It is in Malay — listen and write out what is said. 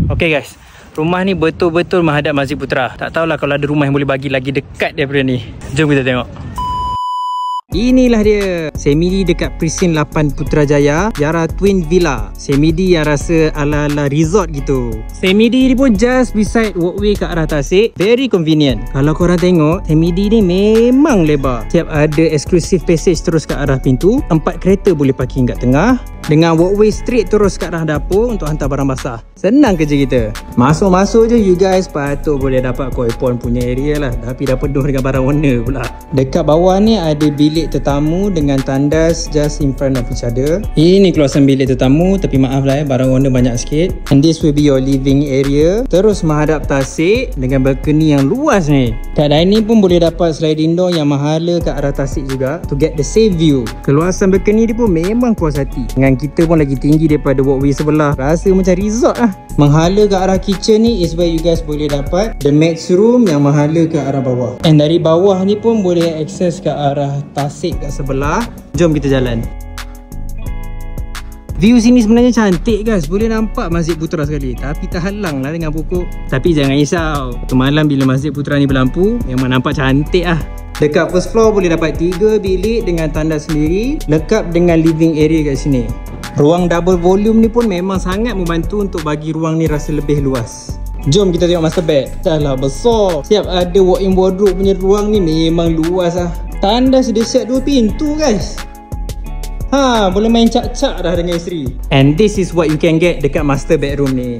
Okay guys, rumah ni betul-betul menghadap Masjid Putra. Tak tahulah kalau ada rumah yang boleh bagi lagi dekat daripada ni. Jom kita tengok. Inilah dia, Semidi dekat Precinct 8 Putrajaya, Yara Twin Villa. Semidi yang rasa ala-ala resort gitu. Semidi ni pun just beside walkway ke arah Tasik. Very convenient. Kalau korang tengok, Semidi ni memang lebar. Siap ada exclusive passage terus ke arah pintu. 4 kereta boleh parking kat tengah, dengan walkway straight terus ke arah dapur untuk hantar barang basah. Senang kerja kita. Masuk-masuk je you guys patut boleh dapat Koi Pond punya area lah. Tapi dah penuh dengan barang warna pula. Dekat bawah ni ada bilik tetamu dengan tandas just in front of each other. Ini keluasan bilik tetamu, tapi maaf lah barang warna banyak sikit. And this will be your living area. Terus menghadap Tasik dengan balcony yang luas ni. Kat dining pun boleh dapat sliding door yang mahala ke arah Tasik juga to get the same view. Keluasan balcony ni pun memang puas hati. Dengan kita pun lagi tinggi daripada walkway sebelah. Rasa macam resort lah. Menghala ke arah kitchen ni is where you guys boleh dapat the maid's room yang menghala ke arah bawah. And dari bawah ni pun boleh akses ke arah Tasik kat sebelah. Jom kita jalan. View sini sebenarnya cantik guys. Boleh nampak Masjid Putra sekali. Tapi terhalang lah dengan pokok. Tapi jangan risau, waktu malam bila Masjid Putra ni berlampu, memang nampak cantik lah. Dekat first floor boleh dapat 3 bilik dengan tandas sendiri, lengkap dengan living area kat sini. Ruang double volume ni pun memang sangat membantu untuk bagi ruang ni rasa lebih luas. Jom kita tengok master bed. Dah lah besar. Siap ada walk-in wardrobe punya ruang ni memang luas lah. Tandas dia siap 2 pintu guys. Boleh main cak-cak dah dengan isteri. And this is what you can get dekat master bedroom ni.